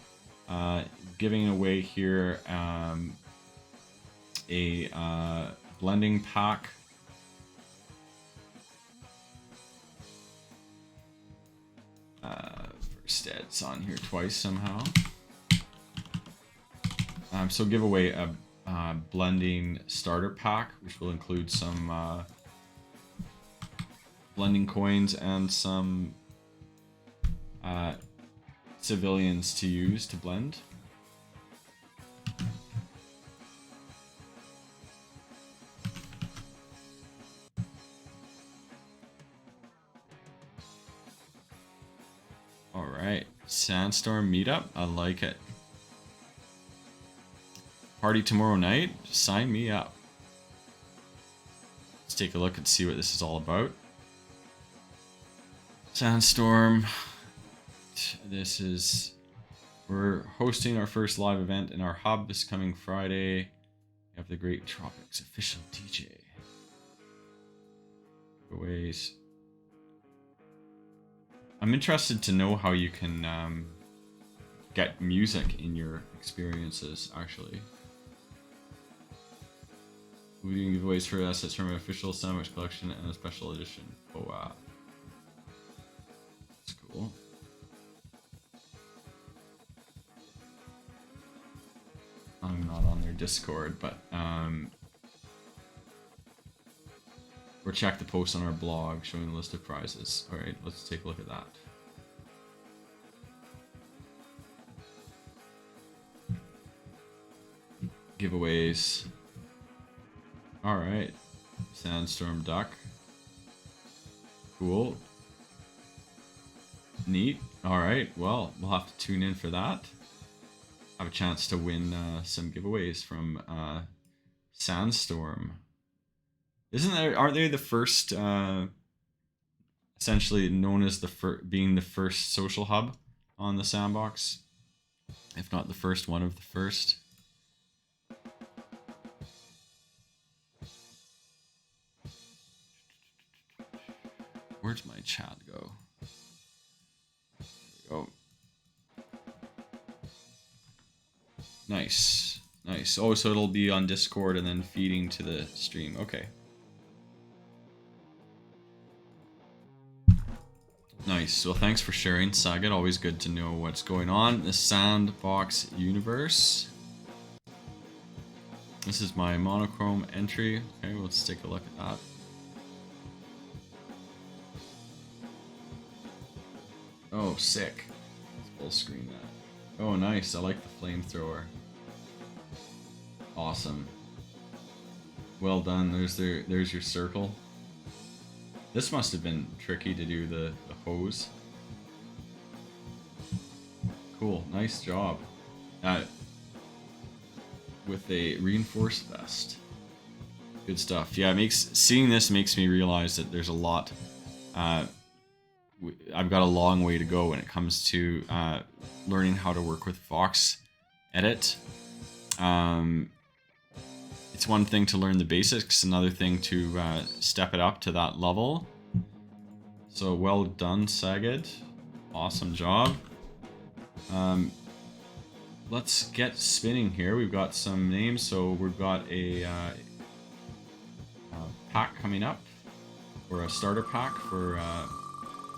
Giving away here a blending pack. First, it's on here twice somehow. So give away a blending starter pack, which will include some blending coins and some civilians to use to blend. All right, Sandstorm meetup. I like it. Party tomorrow night? Sign me up. Let's take a look and see what this is all about. Sandstorm. We're hosting our first live event in our hub this coming Friday. We have the Great Tropics official DJ. Giveaways. I'm interested to know how you can get music in your experiences, actually. We're doing giveaways for assets from an official sandwich collection and a special edition. Oh wow. That's cool. I'm not on their Discord, but or check the post on our blog showing the list of prizes. Alright, let's take a look at that. Giveaways. Alright. Sandstorm Duck. Cool. Neat. Alright, well, we'll have to tune in for that. Have a chance to win some giveaways from Sandstorm. Aren't they the first, essentially known as being the first social hub on the Sandbox? If not the first, one of the first. Where'd my chat go? There we go. Nice. Nice. Oh, so it'll be on Discord and then feeding to the stream. Okay. Nice. Well, thanks for sharing, Sagat. Always good to know what's going on in the Sandbox universe. This is my monochrome entry. Okay, let's take a look at that. Oh, sick. Let's full screen that. Oh, nice. I like the flamethrower. Awesome. Well done. There's your circle. This must have been tricky to do the hose. Cool. Nice job. With a reinforced vest. Good stuff. Yeah, seeing this makes me realize that there's a lot. I've got a long way to go when it comes to learning how to work with Vox Edit. It's one thing to learn the basics, another thing to step it up to that level. So well done, Sagid. Awesome job. Let's get spinning here. We've got some names. So we've got a pack coming up, or a starter pack for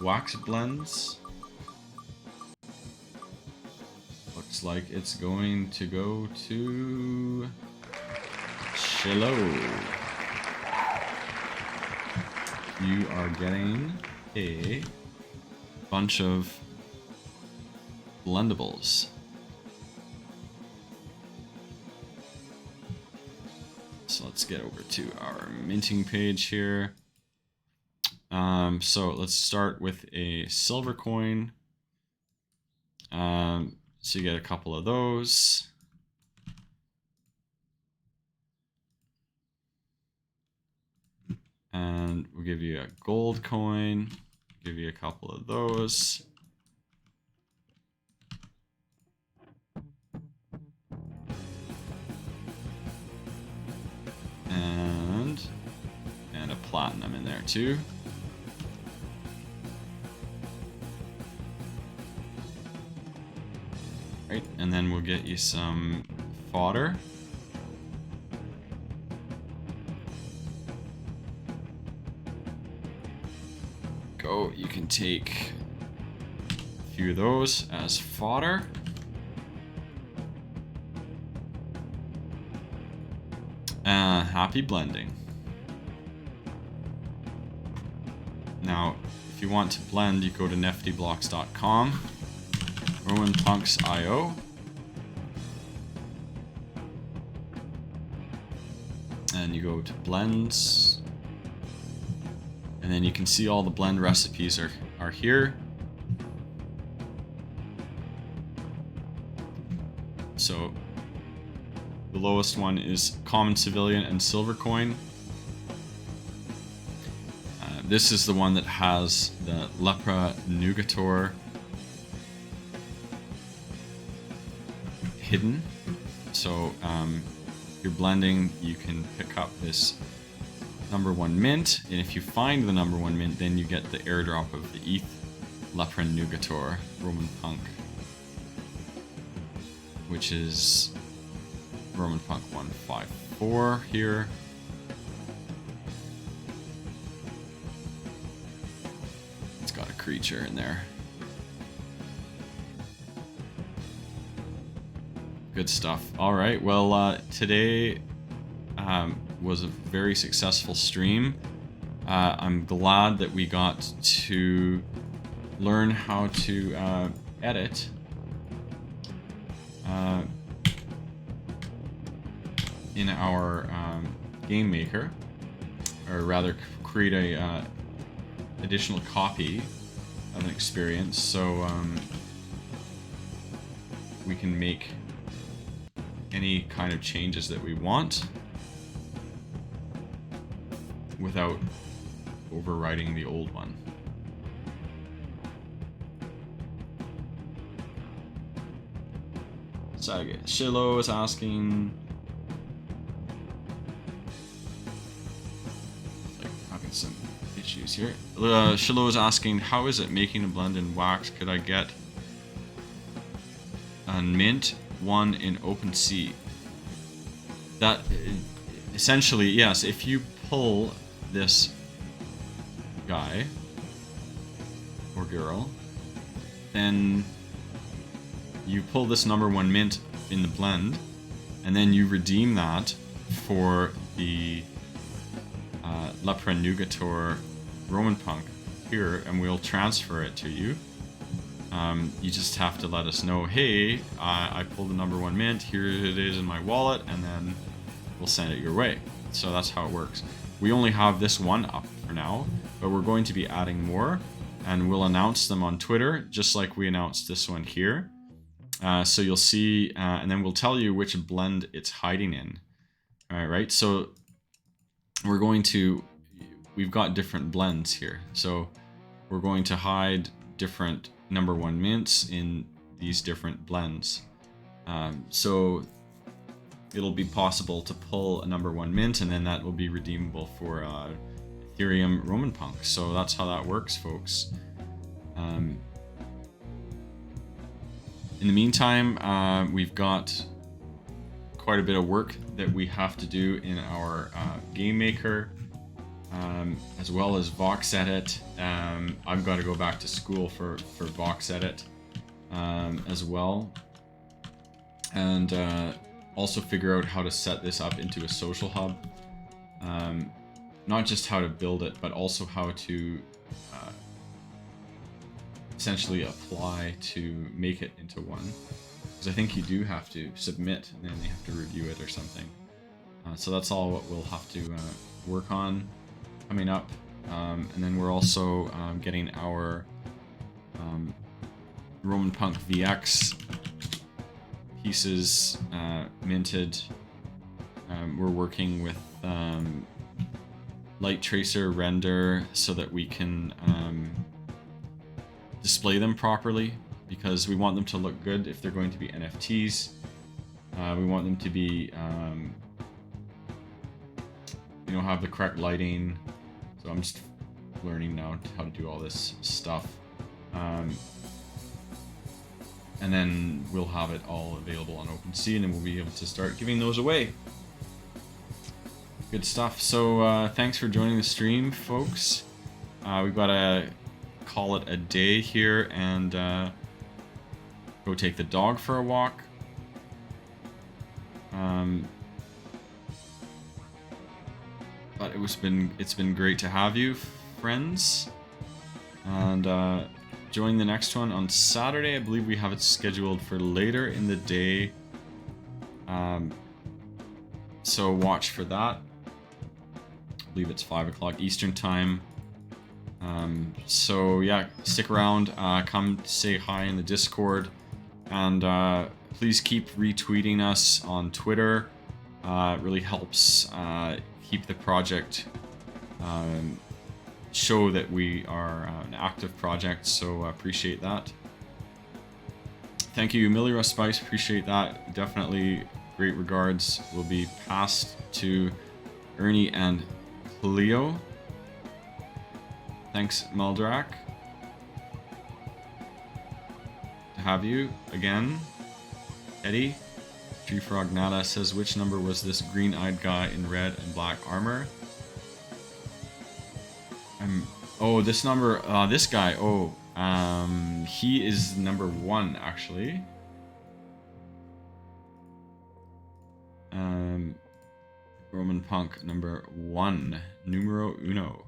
wax blends. Looks like it's going to go to Shiloh. You are getting a bunch of blendables. So let's get over to our minting page here. So let's start with a silver coin. So you get a couple of those. And we'll give you a gold coin, give you a couple of those. And a platinum in there too. Right, and then we'll get you some fodder. Go, you can take a few of those as fodder. Happy blending. Now, if you want to blend, you go to niftyblocks.com, RomanPunks.io, and you go to blends, and then you can see all the blend recipes are here. So the lowest one is common civilian and silver coin. This is the one that has the Lepra Nugator hidden. So you're blending, you can pick up this #1 mint, and if you find the #1 mint, then you get the airdrop of the ETH Lepra Nugator RomanPunk, which is RomanPunk 154 here. It's got a creature in there. Good stuff. All right, well, today was a very successful stream. I'm glad that we got to learn how to edit in our game maker, or rather create a additional copy of an experience, so we can make any kind of changes that we want without overwriting the old one. So Shiloh is asking, having some issues here. Shiloh is asking, how is it making a blend in wax? Could I get a mint one in OpenSea? That essentially, yes, if you pull this guy or girl, then you pull this #1 mint in the blend, and then you redeem that for the Lepra Nugator RomanPunk here, and we'll transfer it to you. You just have to let us know, hey, I pulled the number 1 mint, here it is in my wallet, and then we'll send it your way. So that's how it works. We only have this one up for now, but we're going to be adding more, and we'll announce them on Twitter, just like we announced this one here. So you'll see, and then we'll tell you which blend it's hiding in. All right, so we've got different blends here. So we're going to hide different number 1 mints in these different blends. So it'll be possible to pull a number 1 mint, and then that will be redeemable for Ethereum RomanPunk. So that's how that works, folks. In the meantime, we've got quite a bit of work that we have to do in our game maker, as well as Vox Edit. I've got to go back to school for Vox Edit as well, and also figure out how to set this up into a social hub. Not just how to build it, but also how to essentially apply to make it into one. Because I think you do have to submit, and then they have to review it or something. So that's all what we'll have to work on coming up. And then we're also getting our RomanPunk VX pieces minted. We're working with light tracer render so that we can display them properly, because we want them to look good if they're going to be NFTs. We want them to be, have the correct lighting. So I'm just learning now how to do all this stuff. And then we'll have it all available on OpenSea, and then we'll be able to start giving those away. Good stuff. So thanks for joining the stream, folks. We've got to call it a day here and go take the dog for a walk. But it's been great to have you, friends. And join the next one on Saturday. I believe we have it scheduled for later in the day. So watch for that. I believe it's 5 o'clock Eastern time. So yeah, stick around, come say hi in the Discord, and please keep retweeting us on Twitter. It really helps keep the project, show that we are an active project, so appreciate that. Thank you, Millira Spice, appreciate that. Definitely great regards will be passed to Ernie and Cleo. Thanks, Maldrak. To have you again. Eddie. Tree Frog Nada says, which number was this green-eyed guy in red and black armor? Oh, this number, this guy. Oh, he is number 1 actually. RomanPunk number 1, numero uno.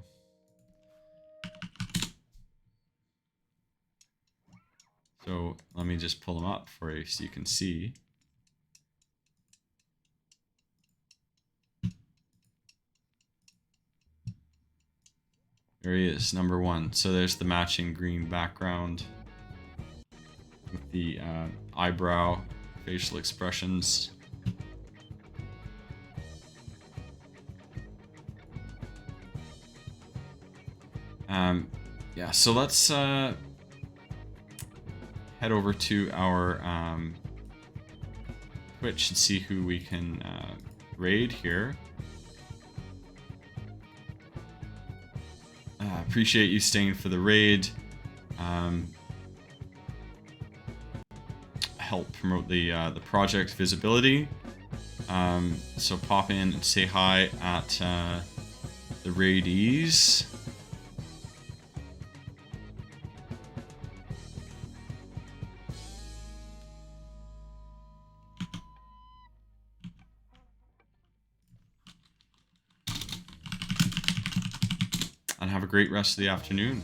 So let me just pull them up for you so you can see. There he is, number 1. So there's the matching green background with the eyebrow, facial expressions. Yeah, so let's head over to our Twitch and see who we can raid here. Appreciate you staying for the raid. Help promote the project visibility. So pop in and say hi at the raidees. And have a great rest of the afternoon.